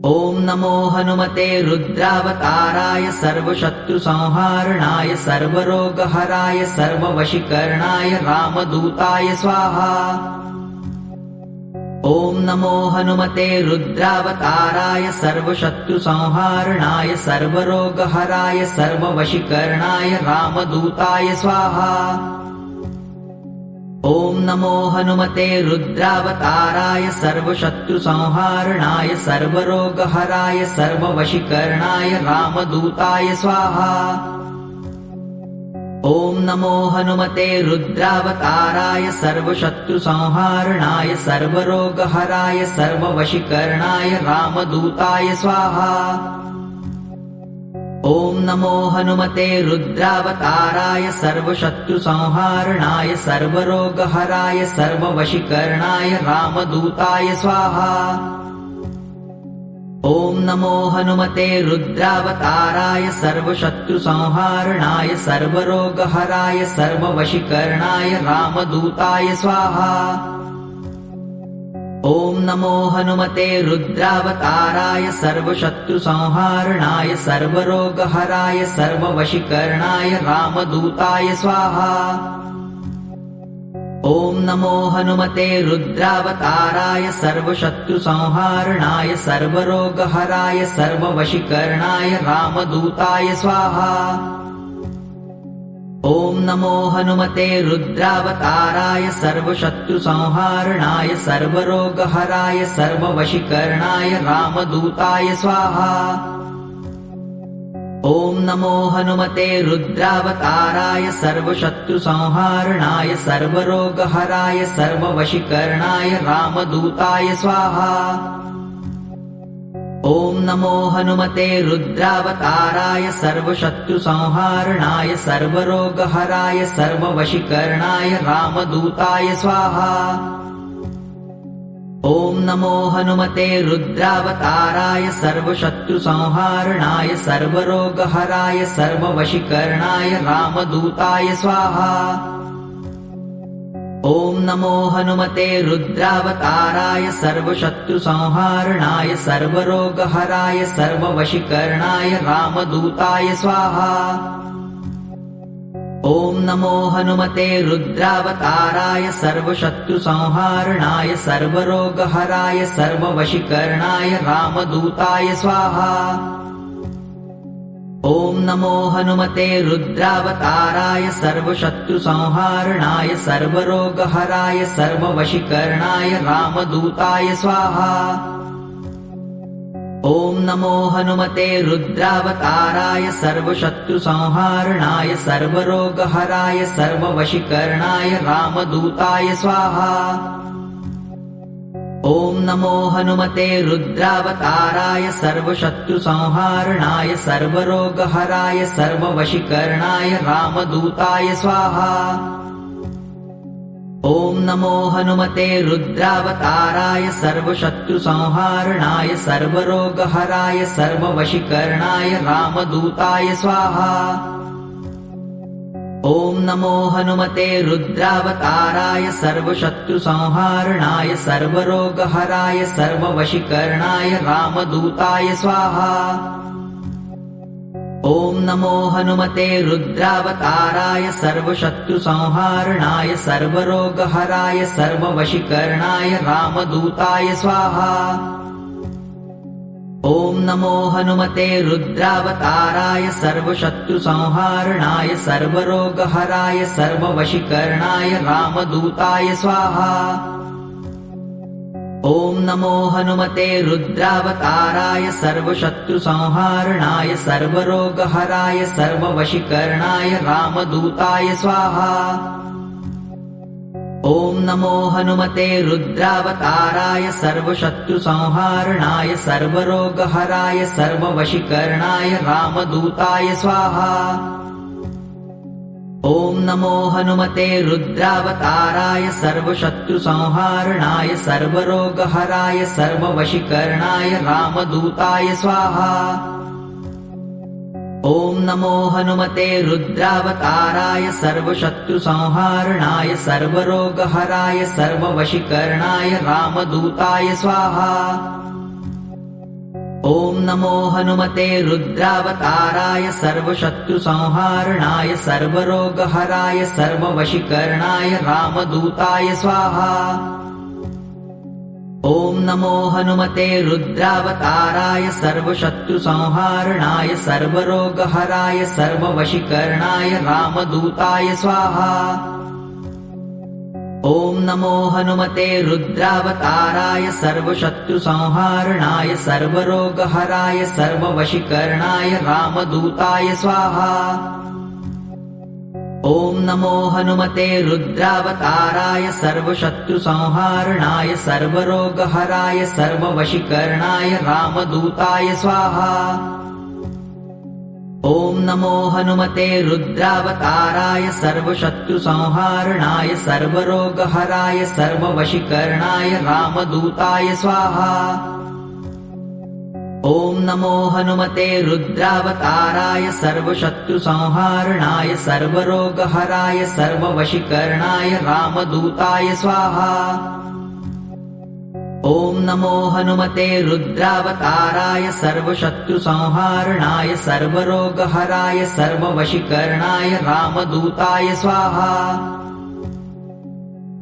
ॐ नमो हनुमते रुद्रावताराय सर्वशत्रुसंहारणाय सर्वरोगहराय सर्ववशीकरणाय रामदूताय स्वाहा। ॐ नमो हनुमते रुद्रावताराय सर्वशत्रुसंहारणाय सर्वरोगहराय सर्ववशीकरणाय रामदूताय स्वाहा। ॐ नमो हनुमते रुद्रावताराय सर्वशत्रुसंहारणाय सर्वरोगहराय सर्ववशीकरणाय रामदूताय स्वाहा। ॐ नमो हनुमते रुद्रावताराय सर्वशत्रुसंहारणाय सर्वरोगहराय सर्ववशीकरणाय रामदूताय स्वाहा। ॐ नमो हनुमते रुद्रावताराय सर्वशत्रुसंहारणाय सर्वरोगहराय सर्ववशीकरणाय रामदूताय स्वाहा। ॐ नमो हनुमते रुद्रावताराय सर्वशत्रुसंहारणाय सर्वरोगहराय सर्ववशीकरणाय रामदूताय स्वाहा। ॐ नमो हनुमते रुद्रावताराय सर्वशत्रुसंहारणाय सर्वरोगहराय सर्ववशीकरणाय रामदूताय स्वाहा। ॐ नमो हनुमते रुद्रावताराय सर्वशत्रुसंहारणाय सर्वरोगहराय सर्ववशीकरणाय रामदूताय स्वाहा। ॐ नमो हनुमते रुद्रावताराय सर्वशत्रुसंहारणाय सर्वरोगहराय सर्ववशीकरणाय रामदूताय स्वाहा। ॐ नमो हनुमते रुद्रावताराय सर्वशत्रुसंहारणाय सर्वरोगहराय सर्ववशीकरणाय रामदूताय स्वाहा। ॐ नमो हनुमते रुद्रावताराय सर्वशत्रुसंहारणाय सर्वरोगहराय सर्ववशीकरणाय रामदूताय स्वाहा। ॐ नमो हनुमते रुद्रावताराय सर्वशत्रुसंहारणाय सर्वरोगहराय सर्ववशीकरणाय रामदूताय स्वाहा। ॐ नमो हनुमते रुद्रावताराय सर्वशत्रुसंहारणाय सर्वरोगहराय सर्ववशीकरणाय रामदूताय स्वाहा। ॐ नमो हनुमते रुद्रावताराय सर्वशत्रुसंहारणाय सर्वरोगहराय सर्ववशीकरणाय रामदूताय स्वाहा। ॐ नमो हनुमते रुद्रावताराय सर्वशत्रुसंहारणाय सर्वरोगहराय सर्ववशीकरणाय रामदूताय स्वाहा। ॐ नमो हनुमते रुद्रावताराय सर्वशत्रुसंहारणाय सर्वरोगहराय सर्ववशीकरणाय रामदूताय स्वाहा। ॐ नमो हनुमते रुद्रावताराय सर्वशत्रुसंहारणाय सर्वरोगहराय सर्ववशीकरणाय रामदूताय स्वाहा। ॐ नमो हनुमते रुद्रावताराय सर्वशत्रुसंहारणाय सर्वरोगहराय सर्ववशीकरणाय रामदूताय स्वाहा। ॐ नमो हनुमते रुद्रावताराय सर्वशत्रुसंहारणाय सर्वरोगहराय सर्ववशीकरणाय रामदूताय स्वाहा। ॐ नमो हनुमते रुद्रावताराय सर्वशत्रुसंहारणाय सर्वरोगहराय सर्ववशीकरणाय रामदूताय स्वाहा। ॐ नमो हनुमते रुद्रावताराय सर्वशत्रुसंहारणाय सर्वरोगहराय सर्ववशीकरणाय रामदूताय स्वाहा। ॐ नमो हनुमते रुद्रावताराय सर्वशत्रुसंहारणाय सर्वरोगहराय सर्ववशीकरणाय रामदूताय स्वाहा। ॐ नमो हनुमते रुद्रावताराय सर्वशत्रुसंहारणाय सर्वरोगहराय सर्ववशीकरणाय रामदूताय स्वाहा। ॐ नमो हनुमते रुद्रावताराय सर्वशत्रुसंहारणाय सर्वरोगहराय सर्ववशीकरणाय रामदूताय स्वाहा। ॐ नमो हनुमते रुद्रावताराय सर्वशत्रुसंहारणाय सर्वरोगहराय सर्ववशीकरणाय रामदूताय स्वाहा। ॐ नमो हनुमते रुद्रावताराय सर्वशत्रुसंहारणाय सर्वरोगहराय सर्ववशीकरणाय रामदूताय स्वाहा। ॐ नमो हनुमते रुद्रावताराय सर्वशत्रुसंहारणाय सर्वरोगहराय सर्ववशीकरणाय रामदूताय स्वाहा। ॐ नमो हनुमते रुद्रावताराय सर्वशत्रुसंहारणाय सर्वरोगहराय सर्ववशीकरणाय रामदूताय स्वाहा। ॐ नमो हनुमते रुद्रावताराय सर्वशत्रुसंहारणाय सर्वरोगहराय सर्ववशीकरणाय रामदूताय स्वाहा। ॐ नमो हनुमते रुद्रावताराय सर्वशत्रुसंहारणाय सर्वरोगहराय सर्ववशीकरणाय रामदूताय स्वाहा। ॐ नमो हनुमते रुद्रावताराय सर्वशत्रुसंहारणाय सर्वरोगहराय सर्ववशीकरणाय रामदूताय स्वाहा। ॐ नमो हनुमते रुद्रावताराय सर्वशत्रुसंहारणाय सर्वरोगहराय सर्ववशीकरणाय रामदूताय स्वाहा।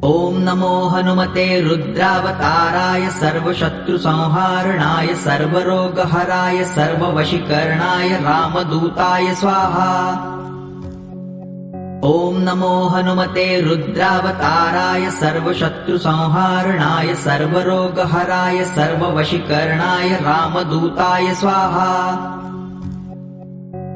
ॐ नमो हनुमते रुद्रावताराय सर्वशत्रुसंहारणाय सर्वरोगहराय सर्ववशीकरणाय रामदूताय स्वाहा। ॐ नमो हनुमते रुद्रावताराय सर्वशत्रुसंहारणाय सर्वरोगहराय सर्ववशीकरणाय रामदूताय स्वाहा।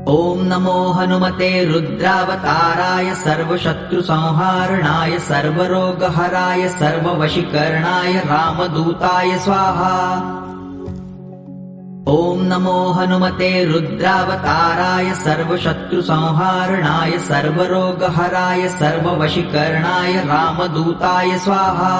ॐ नमो हनुमते रुद्रावताराय सर्वशत्रुसंहारणाय सर्वरोगहराय सर्ववशीकरणाय रामदूताय स्वाहा। ॐ नमो हनुमते रुद्रावताराय सर्वशत्रुसंहारणाय सर्वरोगहराय सर्ववशीकरणाय रामदूताय स्वाहा।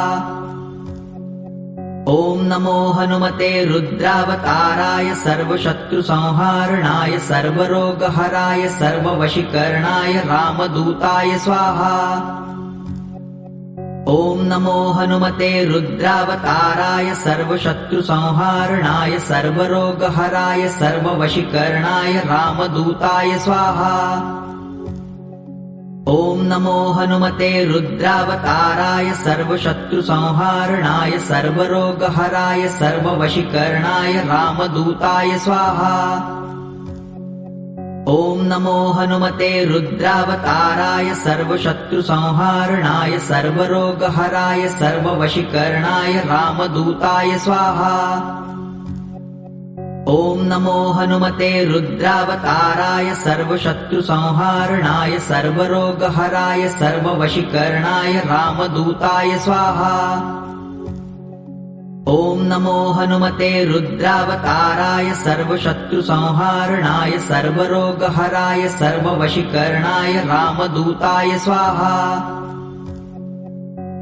ॐ नमो हनुमते रुद्रावताराय सर्वशत्रुसंहारणाय सर्वरोगहराय सर्ववशीकरणाय रामदूताय स्वाहा। ॐ नमो हनुमते रुद्रावताराय सर्वशत्रुसंहारणाय सर्वरोगहराय सर्ववशीकरणाय रामदूताय स्वाहा। ॐ नमो हनुमते रुद्रावताराय सर्वशत्रुसंहारणाय सर्वरोगहराय सर्ववशीकरणाय रामदूताय स्वाहा। ॐ नमो हनुमते रुद्रावताराय सर्वशत्रुसंहारणाय सर्वरोगहराय सर्ववशीकरणाय रामदूताय स्वाहा। ॐ नमो हनुमते रुद्रावताराय सर्वशत्रुसंहारणाय सर्वरोगहराय सर्ववशीकरणाय रामदूताय स्वाहा। ॐ नमो हनुमते रुद्रावताराय सर्वशत्रुसंहारणाय सर्वरोगहराय सर्ववशीकरणाय रामदूताय स्वाहा।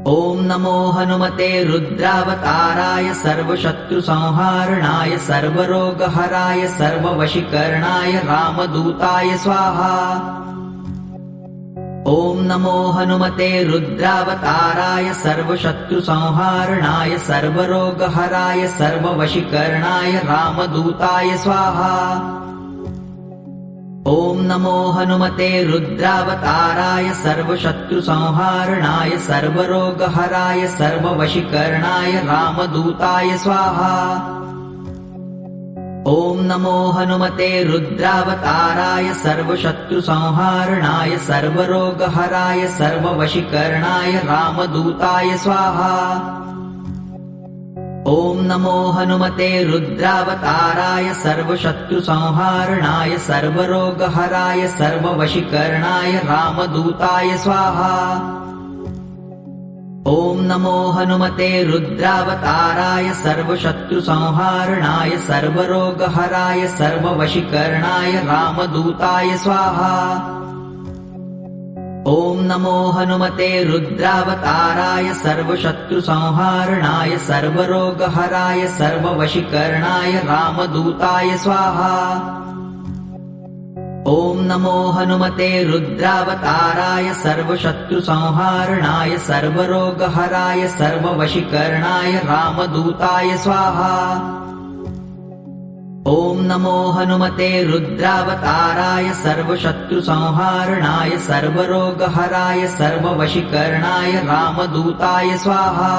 ॐ नमो हनुमते रुद्रावताराय सर्वशत्रुसंहारणाय सर्वरोगहराय सर्ववशीकरणाय रामदूताय स्वाहा। ॐ नमो हनुमते रुद्रावताराय सर्वशत्रुसंहारणाय सर्वरोगहराय सर्ववशीकरणाय रामदूताय स्वाहा। ॐ नमो हनुमते रुद्रावताराय सर्वशत्रुसंहारणाय सर्वरोगहराय सर्ववशीकरणाय रामदूताय स्वाहा। ॐ नमो हनुमते रुद्रावताराय सर्वशत्रुसंहारणाय सर्वरोगहराय सर्ववशीकरणाय रामदूताय स्वाहा। ॐ नमो हनुमते रुद्रावताराय सर्वशत्रुसंहारणाय सर्वरोगहराय सर्ववशीकरणाय रामदूताय स्वाहा। ॐ नमो हनुमते रुद्रावताराय सर्वशत्रुसंहारणाय सर्वरोगहराय सर्ववशीकरणाय रामदूताय स्वाहा। ॐ नमो हनुमते रुद्रावताराय सर्वशत्रुसंहारणाय सर्वरोगहराय सर्ववशीकरणाय रामदूताय स्वाहा। ॐ नमो हनुमते रुद्रावताराय सर्वशत्रुसंहारणाय सर्वरोगहराय सर्ववशीकरणाय रामदूताय स्वाहा। ॐ नमो हनुमते रुद्रावताराय सर्वशत्रुसंहारणाय सर्वरोगहराय सर्ववशीकरणाय रामदूताय स्वाहा।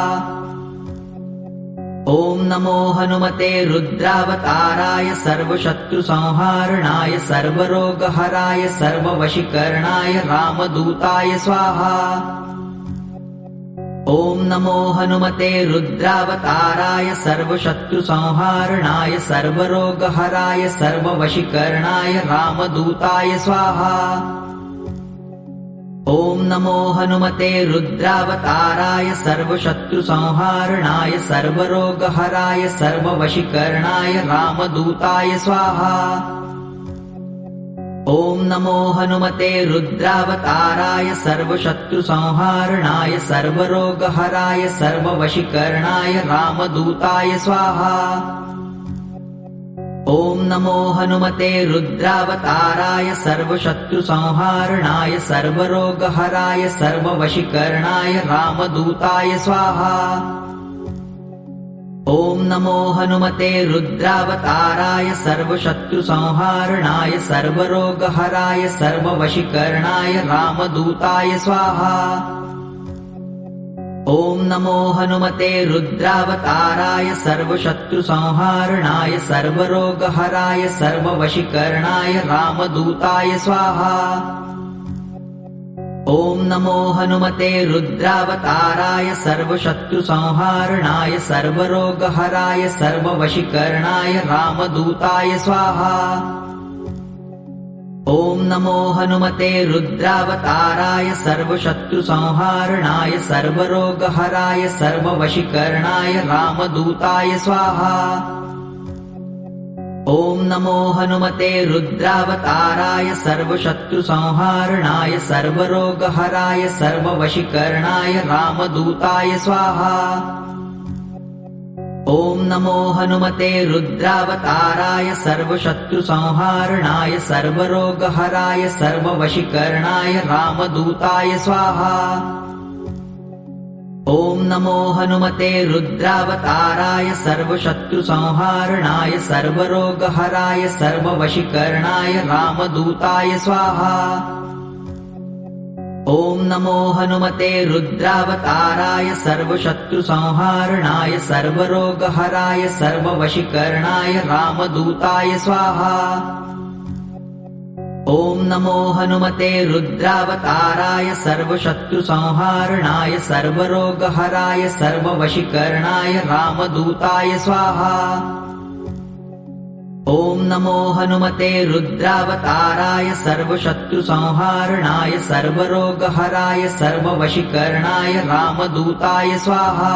ॐ नमो हनुमते रुद्रावताराय सर्वशत्रुसंहारणाय सर्वरोगहराय सर्ववशीकरणाय रामदूताय स्वाहा। ॐ नमो हनुमते रुद्रावताराय सर्वशत्रुसंहारणाय सर्वरोगहराय सर्ववशीकरणाय रामदूताय स्वाहा। ॐ नमो हनुमते रुद्रावताराय सर्वशत्रुसंहारणाय सर्वरोगहराय सर्ववशीकरणाय रामदूताय स्वाहा। ॐ नमो हनुमते रुद्रावताराय सर्वशत्रुसंहारणाय सर्वरोगहराय सर्ववशीकरणाय रामदूताय स्वाहा। ॐ नमो हनुमते रुद्रावताराय सर्वशत्रुसंहारणाय सर्वरोगहराय सर्ववशीकरणाय रामदूताय स्वाहा। ॐ नमो हनुमते रुद्रावताराय सर्वशत्रुसंहारणाय सर्वरोगहराय सर्ववशीकरणाय रामदूताय स्वाहा। ॐ नमो हनुमते रुद्रावताराय सर्वशत्रुसंहारणाय सर्वरोगहराय सर्ववशीकरणाय रामदूताय स्वाहा। ॐ नमो हनुमते रुद्रावताराय सर्वशत्रुसंहारणाय सर्वरोगहराय सर्ववशीकरणाय रामदूताय स्वाहा। ॐ नमो हनुमते रुद्रावताराय सर्वशत्रुसंहारणाय सर्वरोगहराय सर्ववशीकरणाय रामदूताय स्वाहा। ॐ नमो हनुमते रुद्रावताराय सर्वशत्रुसंहारणाय सर्वरोगहराय सर्ववशीकरणाय रामदूताय स्वाहा। ॐ नमो हनुमते रुद्रावताराय सर्वशत्रुसंहारणाय सर्वरोगहराय सर्ववशीकरणाय रामदूताय स्वाहा। ॐ नमो हनुमते रुद्रावताराय सर्वशत्रुसंहारणाय सर्वरोगहराय सर्ववशीकरणाय रामदूताय स्वाहा। ॐ नमो हनुमते रुद्रावताराय सर्वशत्रुसंहारणाय सर्वरोगहराय सर्ववशीकरणाय रामदूताय स्वाहा। ॐ नमो हनुमते रुद्रावताराय सर्वशत्रुसंहारणाय सर्वरोगहराय सर्ववशीकरणाय रामदूताय स्वाहा। ॐ नमो हनुमते रुद्रावताराय सर्वशत्रुसंहारणाय सर्वरोगहराय सर्ववशीकरणाय रामदूताय स्वाहा।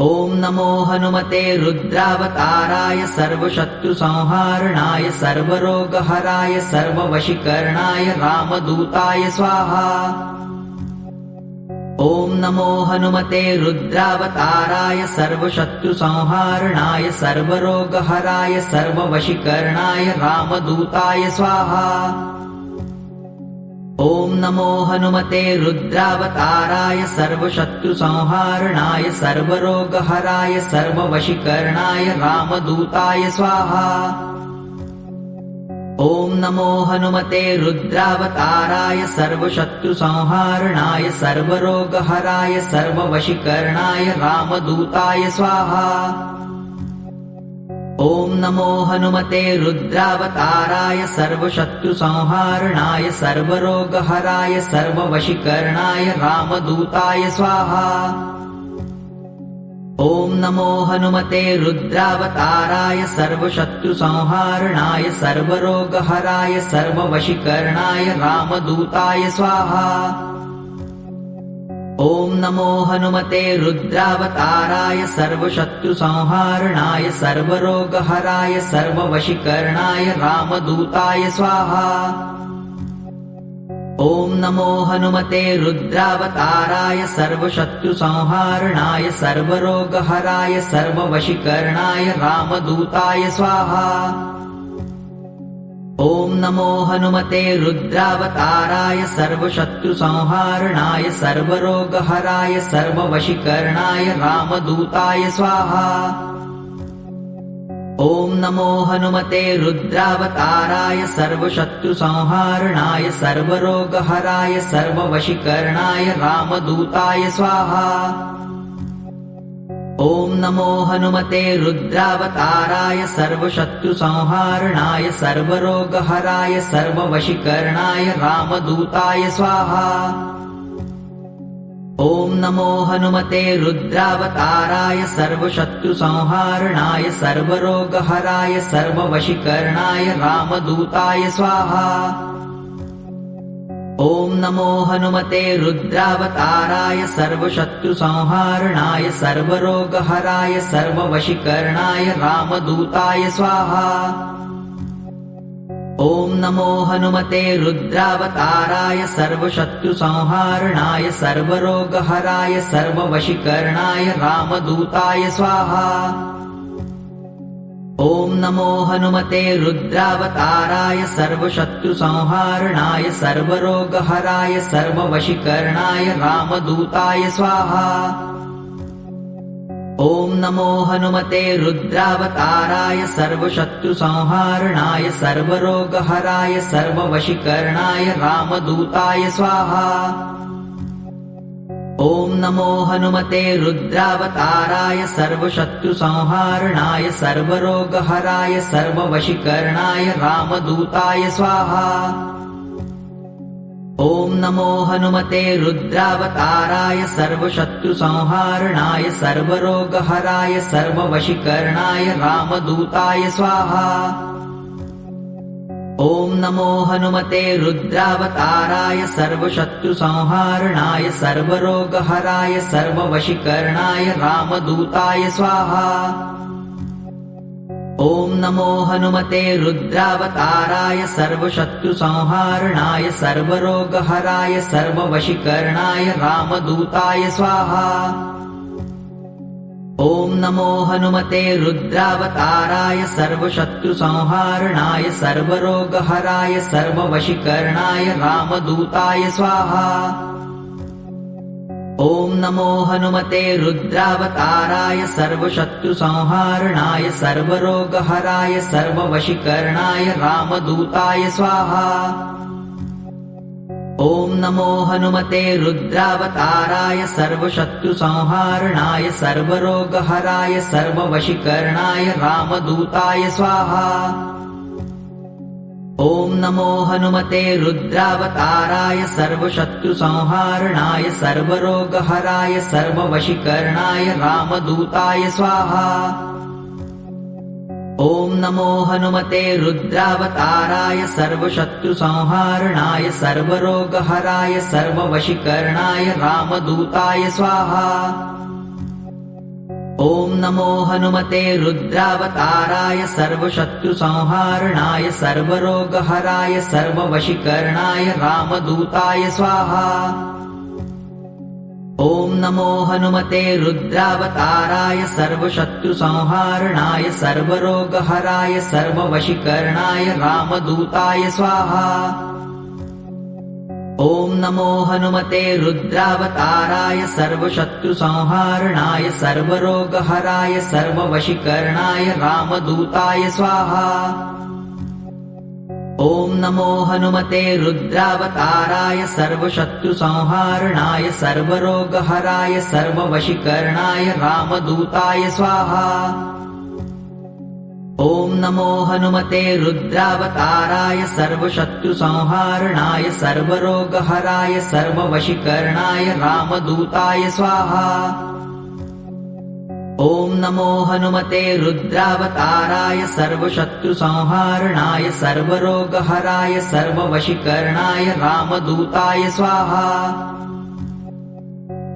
ॐ नमो हनुमते रुद्रावताराय सर्वशत्रुसंहारणाय सर्वरोगहराय सर्ववशीकरणाय रामदूताय स्वाहा। ॐ नमो हनुमते रुद्रावताराय सर्वशत्रुसंहारणाय सर्वरोगहराय सर्ववशीकरणाय रामदूताय स्वाहा। ॐ नमो हनुमते रुद्रावताराय सर्वशत्रुसंहारणाय सर्वरोगहराय सर्ववशीकरणाय रामदूताय स्वाहा। ॐ नमो हनुमते रुद्रावताराय सर्वशत्रुसंहारणाय सर्वरोगहराय सर्ववशीकरणाय रामदूताय स्वाहा। ॐ नमो हनुमते रुद्रावताराय सर्वशत्रुसंहारणाय सर्वरोगहराय सर्ववशीकरणाय रामदूताय स्वाहा। ॐ नमो हनुमते रुद्रावताराय सर्वशत्रुसंहारणाय सर्वरोगहराय सर्ववशीकरणाय रामदूताय स्वाहा। ॐ नमो हनुमते रुद्रावताराय सर्वशत्रुसंहारणाय सर्वरोगहराय सर्ववशीकरणाय रामदूताय स्वाहा। ॐ नमो हनुमते रुद्रावताराय सर्वशत्रुसंहारणाय सर्वरोगहराय सर्ववशीकरणाय रामदूताय स्वाहा। ॐ नमो हनुमते रुद्रावताराय सर्वशत्रुसंहारणाय सर्वरोगहराय सर्ववशीकरणाय रामदूताय स्वाहा। ॐ नमो हनुमते रुद्रावताराय सर्वशत्रुसंहारणाय सर्वरोगहराय सर्ववशीकरणाय रामदूताय स्वाहा। ॐ नमो हनुमते रुद्रावताराय सर्वशत्रुसंहारणाय सर्वरोगहराय सर्ववशीकरणाय रामदूताय स्वाहा। ॐ नमो हनुमते रुद्रावताराय सर्वशत्रुसंहारणाय सर्वरोगहराय सर्ववशीकरणाय रामदूताय स्वाहा। ॐ नमो हनुमते रुद्रावताराय सर्वशत्रुसंहारणाय सर्वरोगहराय सर्ववशीकरणाय रामदूताय स्वाहा। ॐ नमो हनुमते रुद्रावताराय सर्वशत्रुसंहारणाय सर्वरोगहराय सर्ववशीकरणाय रामदूताय स्वाहा। ॐ नमो हनुमते रुद्रावताराय सर्वशत्रुसंहारणाय सर्वरोगहराय सर्ववशीकरणाय रामदूताय स्वाहा। ॐ नमो हनुमते रुद्रावताराय सर्वशत्रुसंहारणाय सर्वरोगहराय सर्ववशीकरणाय रामदूताय स्वाहा। ॐ नमो हनुमते रुद्रावताराय सर्वशत्रुसंहारणाय सर्वरोगहराय सर्ववशीकरणाय रामदूताय स्वाहा। ॐ नमो हनुमते रुद्रावताराय सर्वशत्रुसंहारणाय सर्वरोगहराय सर्ववशीकरणाय रामदूताय स्वाहा। ॐ नमो हनुमते रुद्रावताराय सर्वशत्रुसंहारणाय सर्वरोगहराय सर्ववशीकरणाय रामदूताय स्वाहा। ॐ नमो हनुमते रुद्रावताराय सर्वशत्रुसंहारणाय सर्वरोगहराय सर्ववशीकरणाय रामदूताय स्वाहा। ॐ नमो हनुमते रुद्रावताराय सर्वशत्रुसंहारणाय सर्वरोगहराय सर्ववशीकरणाय रामदूताय स्वाहा। ॐ नमो हनुमते रुद्रावताराय सर्वशत्रुसंहारणाय सर्वरोगहराय सर्ववशीकरणाय रामदूताय स्वाहा। ॐ नमो हनुमते रुद्रावताराय सर्वशत्रुसंहारणाय सर्वरोगहराय सर्ववशीकरणाय रामदूताय स्वाहा। ॐ नमो हनुमते रुद्रावताराय सर्वशत्रुसंहारणाय सर्वरोगहराय सर्ववशीकरणाय रामदूताय स्वाहा। ॐ नमो हनुमते रुद्रावताराय सर्वशत्रुसंहारणाय सर्वरोगहराय सर्ववशीकरणाय रामदूताय स्वाहा। ॐ नमो हनुमते रुद्रावताराय सर्वशत्रुसंहारणाय सर्वरोगहराय सर्ववशीकरणाय रामदूताय स्वाहा। ॐ नमो हनुमते रुद्रावताराय सर्वशत्रुसंहारणाय सर्वरोगहराय सर्ववशीकरणाय रामदूताय स्वाहा। ॐ नमो हनुमते रुद्रावताराय सर्वशत्रुसंहारणाय सर्वरोगहराय सर्ववशीकरणाय रामदूताय स्वाहा। ॐ नमो हनुमते रुद्रावताराय सर्वशत्रुसंहारणाय सर्वरोगहराय सर्ववशीकरणाय रामदूताय स्वाहा। ॐ नमो हनुमते रुद्रावताराय सर्वशत्रुसंहारणाय सर्वरोगहराय सर्ववशीकरणाय रामदूताय स्वाहा। ॐ नमो हनुमते रुद्रावताराय सर्वशत्रुसंहारणाय सर्वरोगहराय सर्ववशीकरणाय रामदूताय स्वाहा।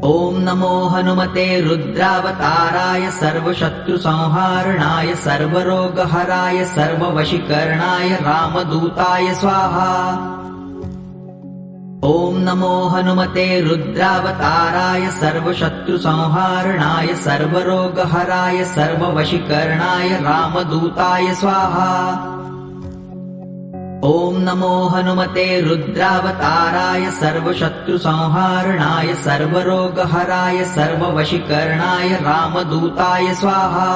ॐ नमो हनुमते रुद्रावताराय सर्वशत्रुसंहारणाय सर्वरोगहराय सर्ववशीकरणाय रामदूताय स्वाहा। ॐ नमो हनुमते रुद्रावताराय सर्वशत्रुसंहारणाय सर्वरोगहराय सर्ववशीकरणाय रामदूताय स्वाहा। ॐ नमो हनुमते रुद्रावताराय सर्वशत्रुसंहारणाय सर्वरोगहराय सर्ववशीकरणाय रामदूताय स्वाहा।